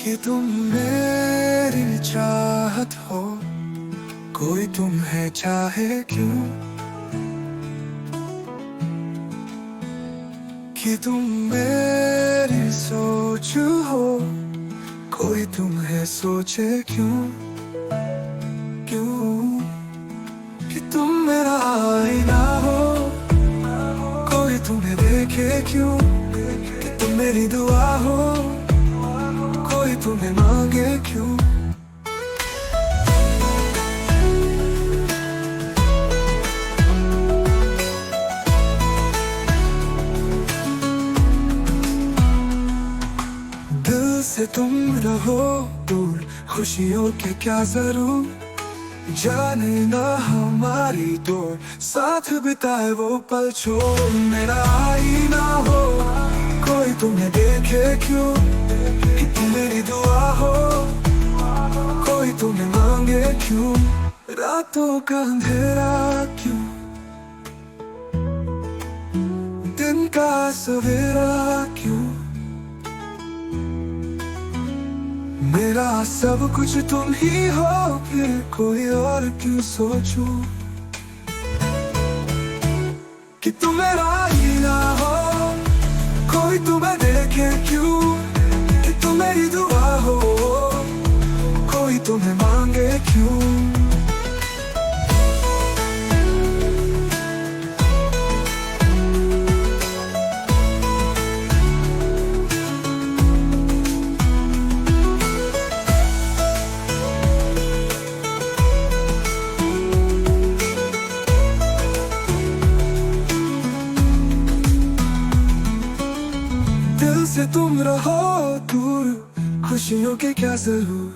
कि तुम मेरी चाहत हो, कोई तुम्हें चाहे क्यों, कि तुम मेरी सोच हो, कोई तुम्हें सोचे क्यों, क्यों, कि तुम मेरा आईना हो, कोई तुम्हें देखे क्यों, कि तुम मेरी दुआ हो, कोई तुम्हें मांगे क्यों। दिल से तुम रहो दूर, खुशियों के क्या जरूर, जाने ना हमारी दूर, साथ बिताए वो पल छोड़। मेरा आईना हो, कोई तुम्हें देखे क्यों, कि तुम मेरी दुआ हो, कोई तुम्हें मांगे क्यों। रातों का अंधेरा क्यों, दिन का सवेरा क्यों, मेरा सब कुछ तुम ही हो, फिर कोई और क्यों सोचूं, कि तुम मेरा ही ना हो, कोई तुम्हें देखे क्यों, कि तुम मेरी दुआ हो, कोई तुम्हें मांगे क्यों। दिल से तुम रहो दूर, खुशियों के क्या जरूर,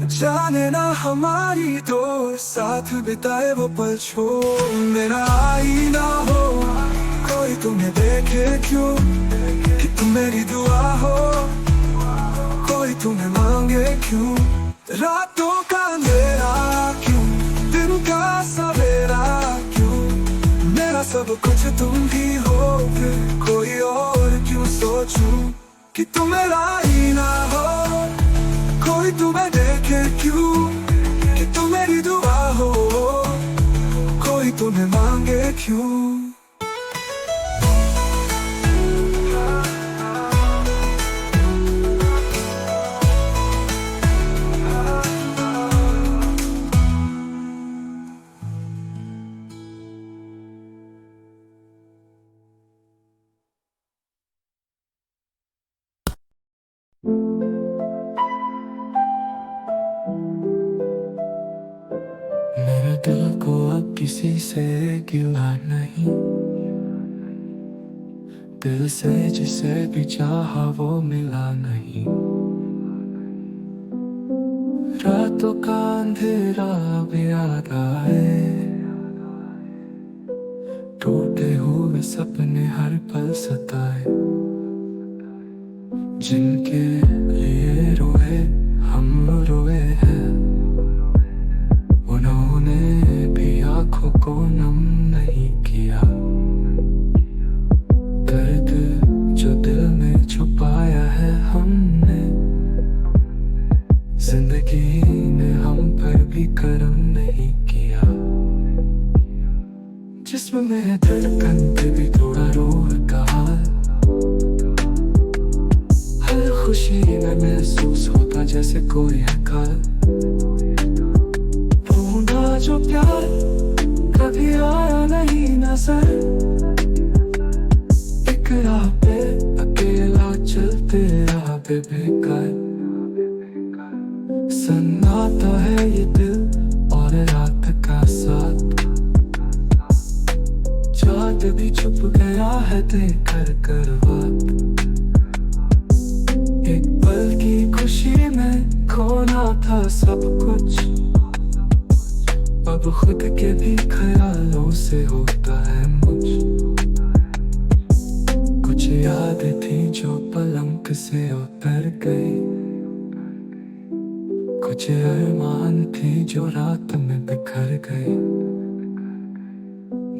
जाने ना हमारी दौर, साथ बिताए वो पल छोड़। मेरा आईना हो, कोई तुम्हें देखे क्यों, कि तुम मेरी दुआ हो, कोई तुम्हें मांगे क्यों। रातों का अंधेरा क्यों, दिन का सवेरा क्यों, मेरा सब कुछ तुम ही हो, फिर कोई और क्यों सोचूं, कि तुम मेरा ही ना हो, कोई तुम्हें देखे क्यों, कि तुम मेरी दुआ हो, कोई तुम्हें मांगे क्यों। मेरे दिल को अब किसी से गिला नहीं, दिल से जिसे भी चाहा वो मिला नहीं। रातों का अंधेरा भी याद आए, टूटे हुए सपने हर पल सताए, जिनके लिए रोए हम रोए हैं, उन्होंने भी आंखों को नम नहीं किया। दर्द जो दिल में छुपाया है हमने, जिंदगी ने हम पर भी करम नहीं किया। जिस्म में धड़कन पे भी थोड़ा रूह का हाल, हर खुशी में महसूस होता जैसे कोई है काल। ढूंढा जो प्यार कभी आया नहीं नजर, एक राह पे अकेला चलते रहा बेकार। सन्नाटा है ये दिल और रात का साथ, चाँद भी छुप गया है देकर करवट। एक पल की खुशी में खोना था सब कुछ, अब खुद के भी ख्यालों से होता है मुझ। कुछ यादें थी जो पलंग से उतर गई, कुछ अरमान थी जो रात में बिखर गई।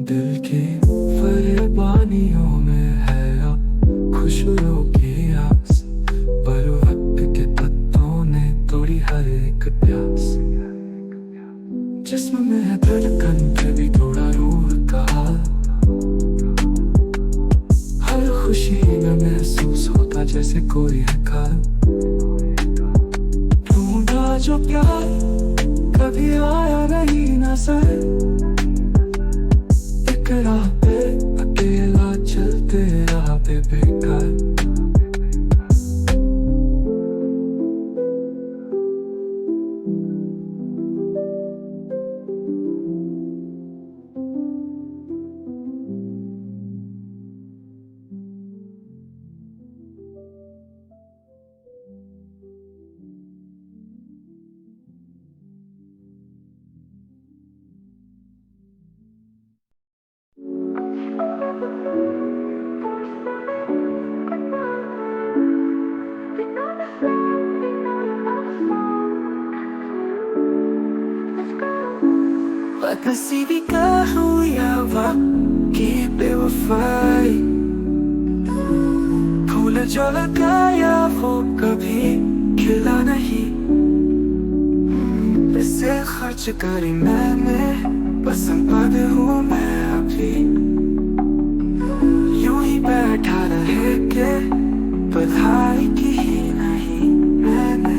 दिल की फरमानियों में है अब खुशियों की आस, पर वक्त के जिस्म में है धड़कन फिर भी थोड़ा रूह का हाल। हर खुशी में महसूस होता जैसे कोई है काल। ढूंढा जो प्यार कभी आया नहीं नजर। एक राह पे अकेला चलते राह पे बेकार। बदनसीबी का हूँ या वाकई बेवफाई। फूल जो लगाया वो कभी खिला नहीं। पैसे खर्च करी मैंने पसंद पद हूँ मैं अभी। यूं ही बैठा रहे के बधाई की ही नहीं मैंने।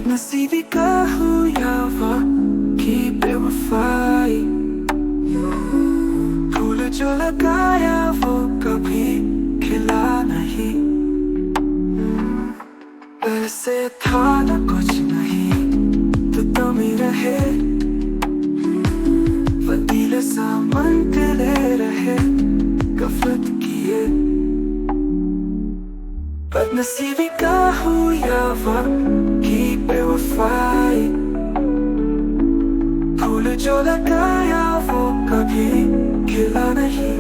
नसीबी का हूँ या वाकई बेवफाई। फूल जो लगाया वो कभी खिला नहीं। ऐसे था न कुछ नहीं तो तुम ही रहे। वकील सामान तेरे रहे गफलत किए। बदनसीबी का हूँ या वाकई बेवफाई। फूल जो लगाया वो कभी खिला नहीं।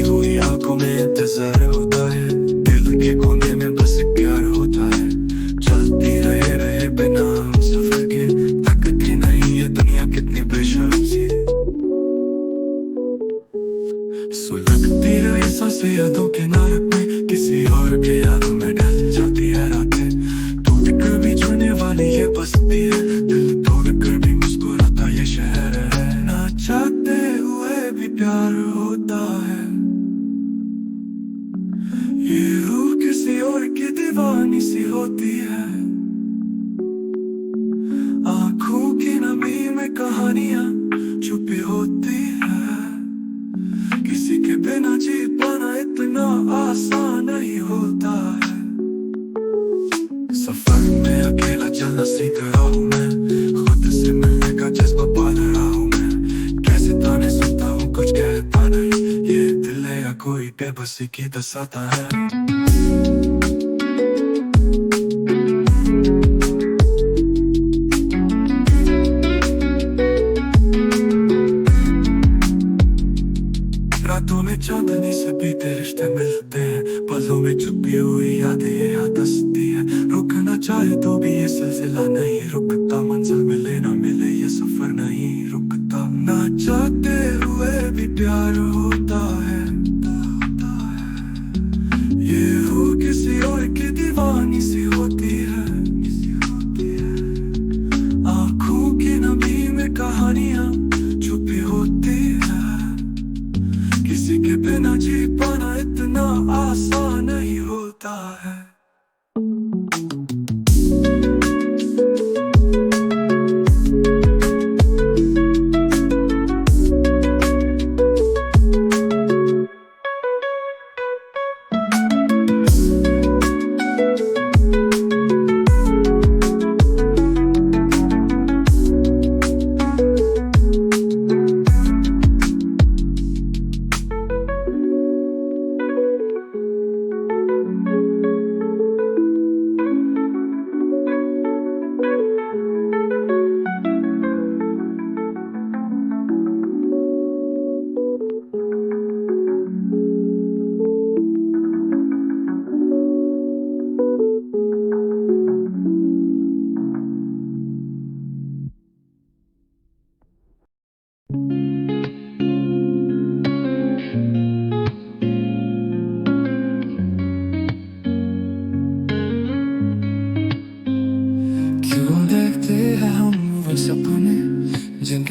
हुई आंखों में इंतजार होता है। दिल के कोने में बस प्यार होता है। चलती रहे बिना हम सफर के। थकती नहीं ये दुनिया कितनी बेशर्म सी है। सुलगती रही सांसें यादों के नरक में। किसी और के यादों में ढल जाती है रातें। टूट कर भी जुड़ने वाली ये बस्ती है। दिल तोड़ कर भी मुस्कुराता ये शहर है। ना चाहते हुए भी प्यार होता है। ये रूह किसी और की दीवानी सी होती है। आंखों की नमी में कहानियां छुपी होती है। किसी के बिना जी पाना इतना आसान नहीं होता है। सफर में अकेला चलना सीख रहा हूँ मैं। खुद से मिलने का जज्बा पाल रहा हूँ मैं। कैसे ताने सुनता हूँ कुछ कहता नहीं। ये दिल है या कोई बेबसी की दसाता है। रातों में चांदनी से बीते रिश्ते मिलते हैं। पलों में छुपी हुई यादें यहाँ दसती है। रुकना चाहे तो भी ये सिलसिला नहीं रुकता। मंजिल मिले ना मिले ये सफर नहीं रुकता। ना चाहते हुए भी प्यार होता है। ये रूह किसी और की दीवानी सी होती है।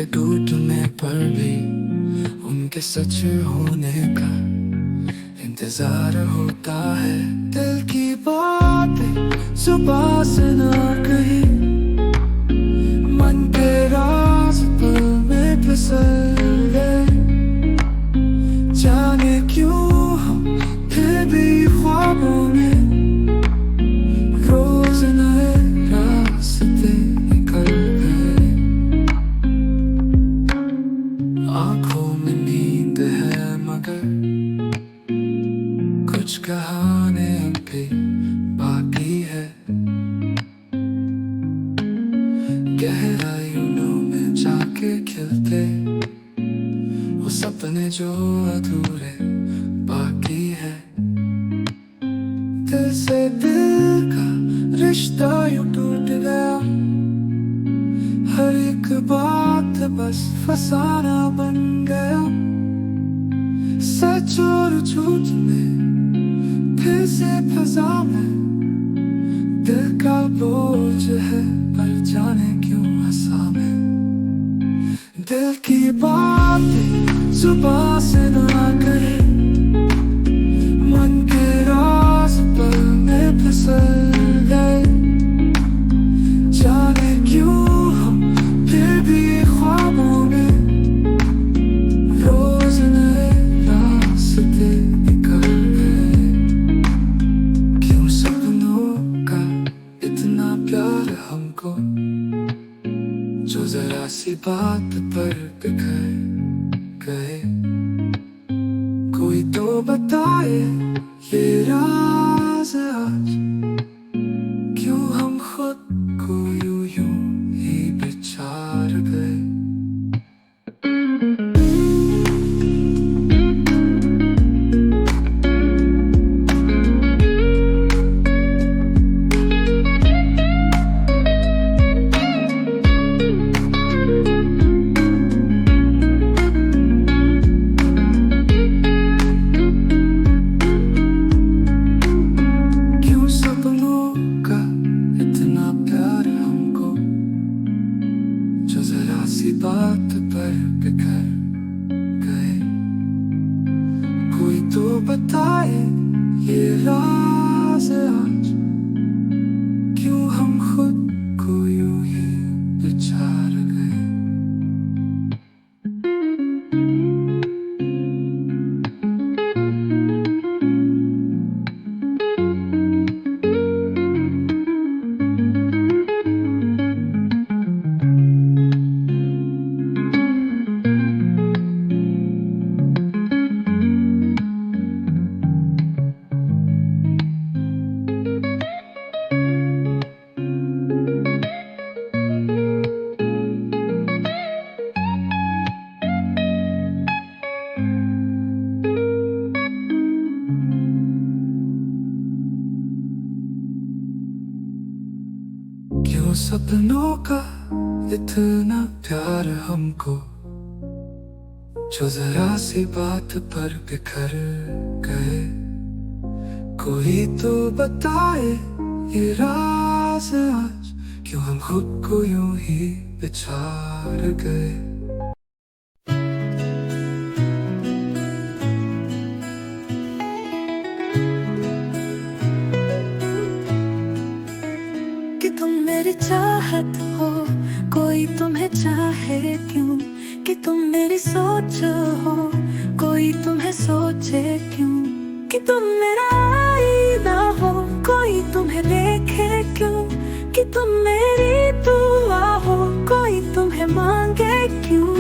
के टूटने पर भी उनके सच होने का इंतजार होता है। दिल की बातें सुबह से ना कही, मन के राज पल में फिसल गए। जाने क्यों हम फिर भी ख्वाबों में रोज नए रास्ते निकल गए। आंखों में नींद है मगर कुछ कहानी अभी बाकी है। गहराइयों में जाके खिलते वो सपने जो अधूरे बाकी है। दिल से दिल का रिश्ता यूं टूट गया, हर एक बात बस फसाना बन गया। सच और झूठ में फिर से फंसा मैं, दिल का बोझ है पर जाने क्यों हंसा मैं। दिल की बातें सुबह से ना करे, मन के राज पल में फिसल गए। जाने क्यों हम फिर भी ख्वाबों में रोज नए रास्ते निकल गए। क्यों सपनों का इतना प्यार हमको, जो जरा सी बात पर बिखर गए। कोई तो बताए ये राज आज, क्यों हम खुद को यूं यूं ही बिचार गए। बात पर बिखर गए। कोई तो बताए ये राज आज, क्यों हम खुद को यूं ही बिचार गए। क्यों सपनों का इतना प्यार हमको, जो जरा सी बात पर बिखर गए। कोई तो बताए ये राज आज, क्यों हम खुद को यूं ही बिचार गए। मेरी चाहत हो, कोई तुम्हें चाहे क्यों, कि तुम मेरी सोच हो, कोई तुम्हें सोचे क्यों, कि तुम मेरा आईना हो, कोई तुम्हें देखे क्यों, कि तुम मेरी दुआ हो, कोई तुम्हें मांगे क्यों।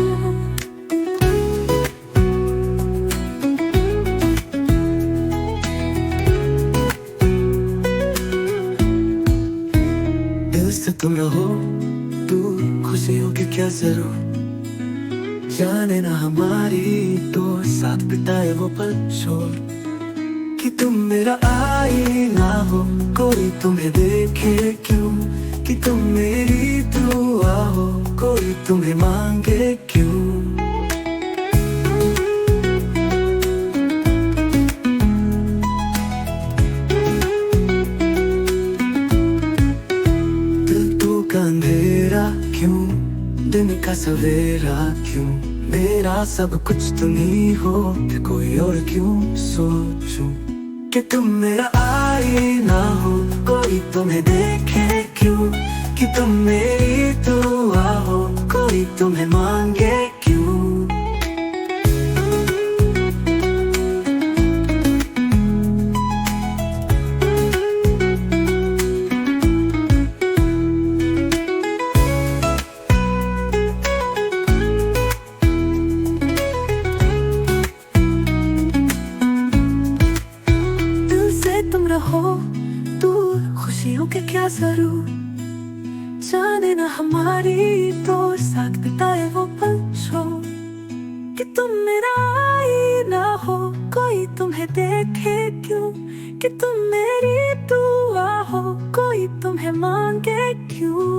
से तुम रहो दूर, खुशियों की क्या जरूर, जाने ना हमारी तो साथ बिताए वो पल छोड़। कि तुम मेरा आईना हो, कोई तुम्हें देखे क्यों, कि तुम मेरी दुआ हो, कोई तुम्हें मांगे क्यों। दिन का सवेरा क्यों, मेरा सब कुछ तुम ही हो, कि कोई और क्यों सोचूं कि तुम मेरा आईना हो, कोई तुम्हें देखे क्यों, कि तुम मेरी दुआ हो, कोई तुम्हें मांगे क्यों। तुम रहो दूर, खुशियों के क्या जरूर, जाने ना हमारी तो साथ बिताए वो पल छोड़, कि तुम मेरा आईना हो, कोई तुम्हें देखे क्यों, कि तुम मेरी दुआ हो, कोई तुम्हें मांगे क्यों।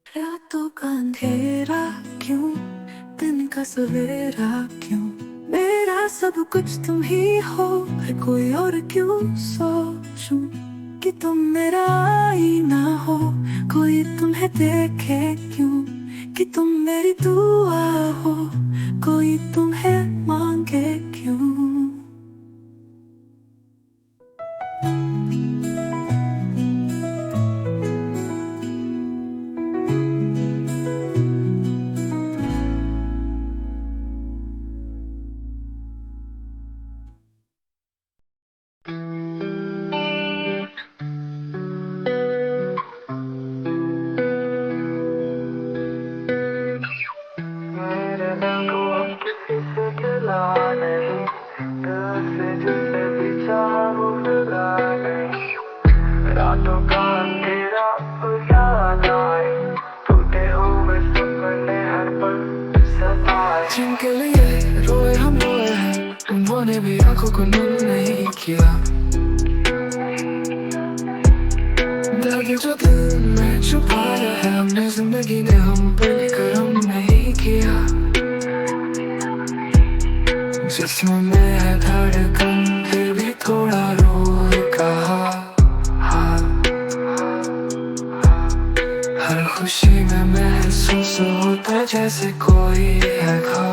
रातों का अंधेरा क्यों, दिन का सवेरा क्यों, मेरा सब कुछ तुम ही हो, है कोई और क्यों सोचूं, कि तुम मेरा आईना हो, कोई तुम्हें देखे क्यों, कि तुम मेरी दुआ हो, कोई तुम्हें मांगे क्यों। रातों का अंधेरा याद आए, टूटे हुए सपने हर पल सताए। जिनके लिए रोए हम रोए हैं, उन्होंने भी आंखों को नम नहीं किया। दर्द जो दिल में छुपाया है, हमने जिंदगी ने हम पर करम नहीं किया। जिस्म में है धड़कन, फिर भी थोड़ा रो कहा। हर खुशी में महसूस होता जैसे कोई है खा।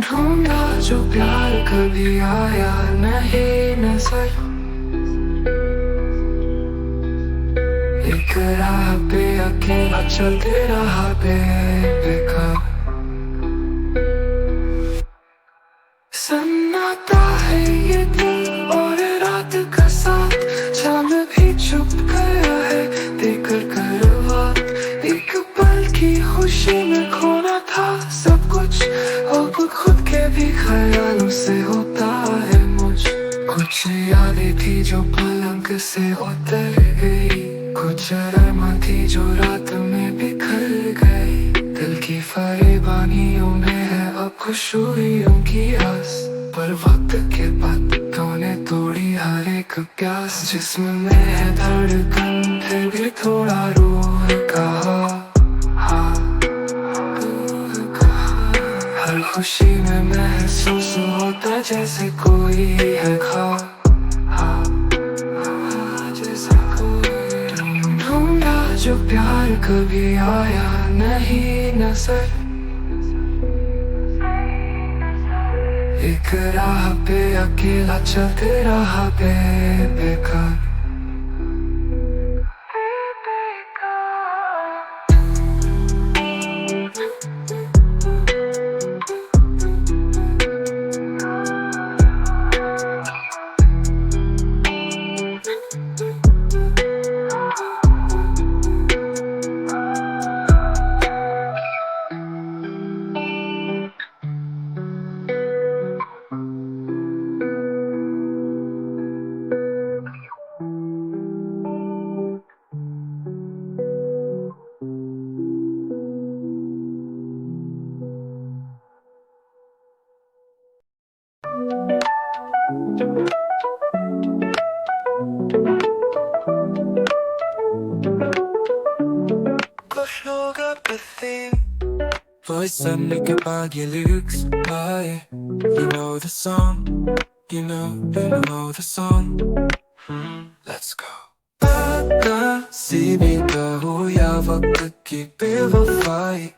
ढूंढा जो प्यार कभी आया नहीं नजर, एक राह पे अकेला चलते रहा बेकार। सन्नाटा है ये दिल और रात का साथ, चांद भी छुप गया है देकर करवट। एक पल की खुशी में खोना था सब कुछ, अब खुद के भी ख्यालों से होता है मुझ। कुछ यादें थी जो पलंग से उतर गई, कुछ रहमत थी जो रात में बिखर गई। दिल की फरेबानियों में है अब खुशियों की आस, पर वक्त के पत्तों ने तोड़ी हर एक प्यास। जिस्म में है धड़कन, फिर भी थोड़ा रो कहा। हर खुशी में महसूस होता जैसे कोई है खा। ढूंढा जो प्यार कभी आया नहीं नजर, एक राह पे अकेला चलते रहा बेकार। खुश होगा पसीन Voice suddenly get by your lyrics lie. You know the song, you know the song. Let's go. पता सीधी हो या वक्त की बेवफाई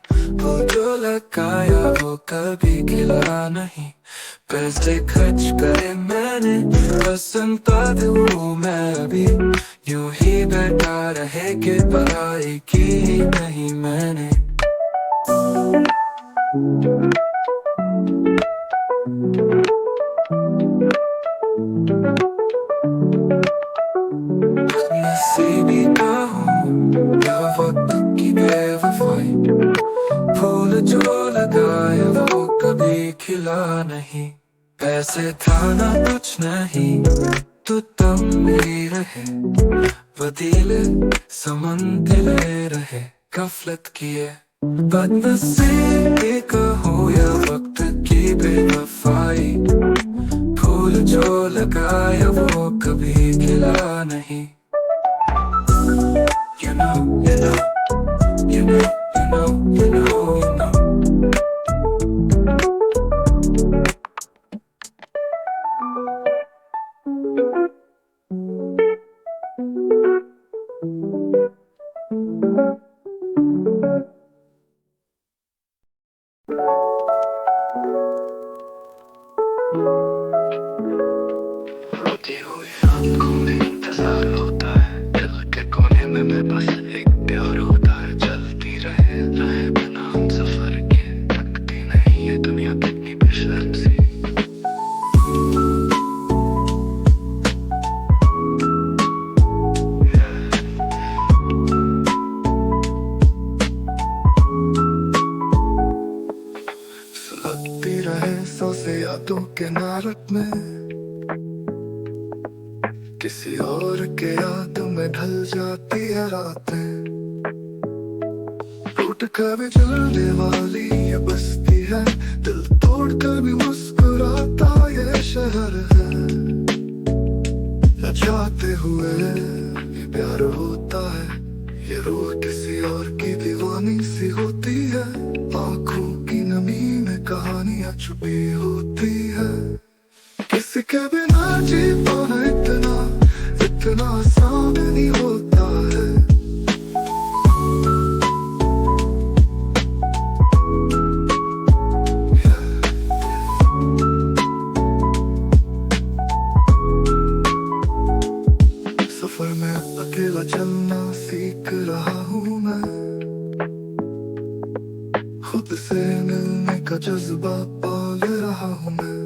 वो जो लगाया वो कभी खिला नहीं पैसे खर्च करे मैंने पसंद हूँ मैं अभी यूं ही बैठा रहे कि पढ़ाई की ही नहीं मैंने नसीबी का हूँ या वक्त की बेवफाई फूल जो लगाया वो कभी खिला नहीं पैसे था ना कुछ नहीं तो तुम ही रहे वदीले समंदले रहे गफलत किए बदनसीबी का हो या वक्त की बेवफाई फूल जो लगाया वो कभी खिला नहीं You know, you know, you know, you know, you know, you know. रोती हुई आंखों में इंतजार होता है दिल के कोने में बस एक प्यार होता है चलती रहे बिना हम सफर के थकती नहीं ये दुनिया कितनी बेशर्म सी सुलगती रहे सौ से यादों के नारक में किसी और के याद में ढल जाती है रातें टूट कर भी चलने वाली ये बस्ती है दिल तोड़ कर भी मुस्कुराता ये शहर है जाते हुए ये प्यार होता है ये रूह किसी और की दीवानी सी होती है आंखों की नमी में कहानियां छुपी होती है किसी के बिना जी पाना इतना आसान नहीं होता है सफर में अकेला चलना सीख रहा हूँ मैं खुद से मिलने का जज्बा पाल रहा हूँ मैं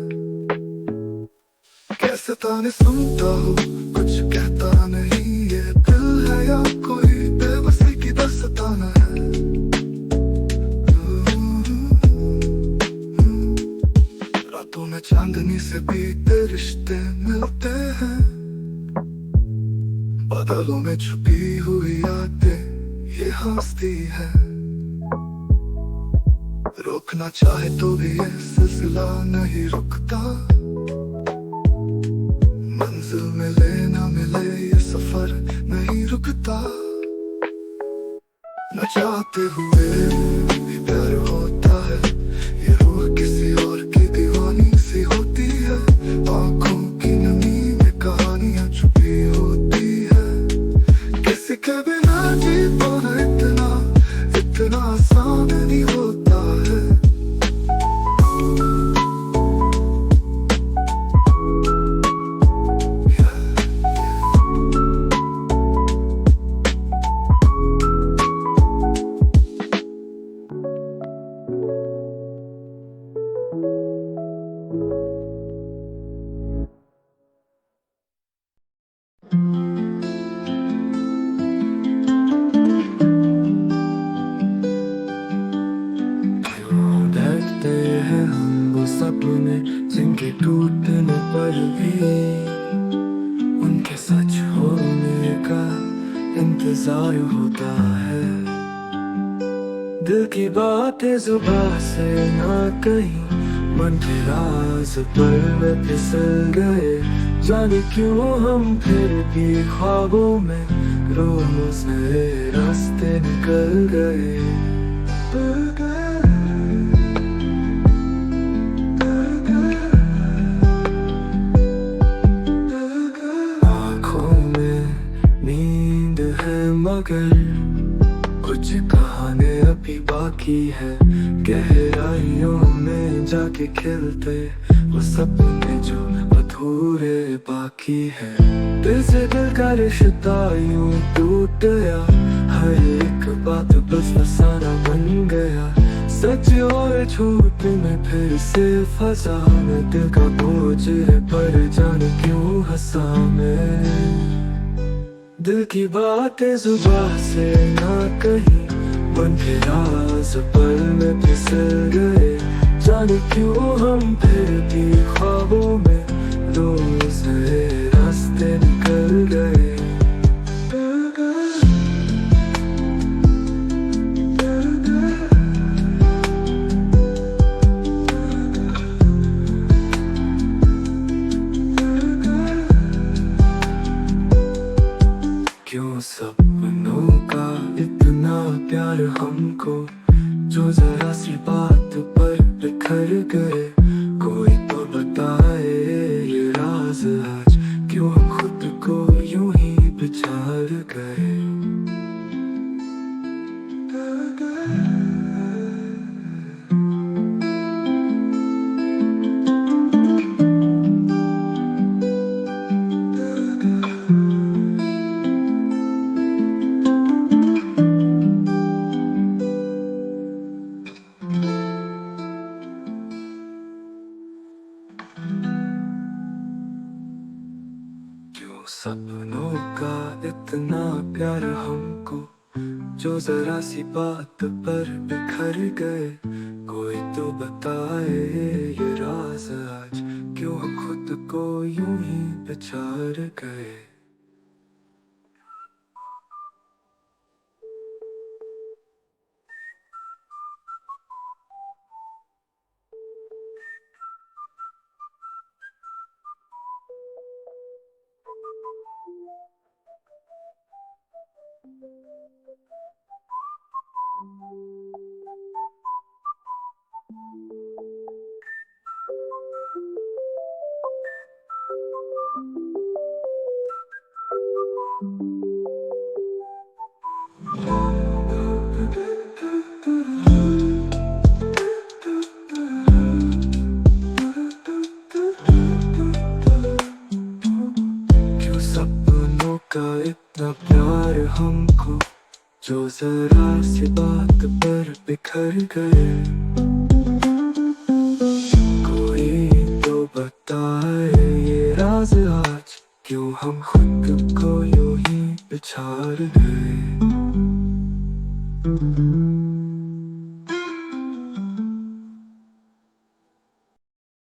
कैसे ताने सुनता हूँ कुछ कहता नहीं ये दिल है या कोई बेबसी की दास्तान है रातों में चांदनी से बीते रिश्ते मिलते हैं बादलों में छुपी हुई यादें ये हंसती है रोकना चाहे तो भी ये सिलसिला नहीं रुकता मंजिल मिले ना मिले ये सफर नहीं रुकता न चाहते हुए भी प्यार होता है ये रूह किसी और की दीवानी सी होती है आंखों की नमी में कहानियां छुपी होती है किसी के बिना जी पाना इतना आसान नहीं होता है सपने जिनके टूटने पर भी उनके सच होने का इंतजार होता है दिल की बातें जुबान से ना कहीं मन के राज पर फिसल गए जाने क्यों हम फिर भी ख्वाबों में रोज नए रास्ते निकल गए। आँखों में नींद है मगर कुछ कहानी अभी बाकी है। गहराइयों में जाके खिलते वो सपने जो अधूरे बाकी है। दिल से दिल का रिश्ता यूं टूट गया, हर एक बात बस फसाना बन गया। सच और झूठ में फिर से फंसा मैं, दिल का बोझ है पर जाने क्यों हंसा मैं। दिल की बातें जुबान से ना कही, बन के राज पल में फिसल गए। जाने क्यों हम फिर भी ख्वाबों में रोज नए रास्ते निकल गए। क्यों सपनों का इतना प्यार हमको, जो जरा सी बात पर बिखर गए। कोई तो बताए ये राज आज, क्यों हम खुद को यूं ही बिछाड़ गए। सपनों का इतना प्यार हमको, जो जरा सी बात पर बिखर गए। कोई तो बताए ये राज आज, क्यों हम खुद को यूं ही बिछाड़ गए। क्यों सपनों का इतना प्यार हमको, जो जरा सी बात पर बिखर गए। कोई तो बताए ये राज आज, क्यों हम खुद को यूं ही बिछाड़ गए।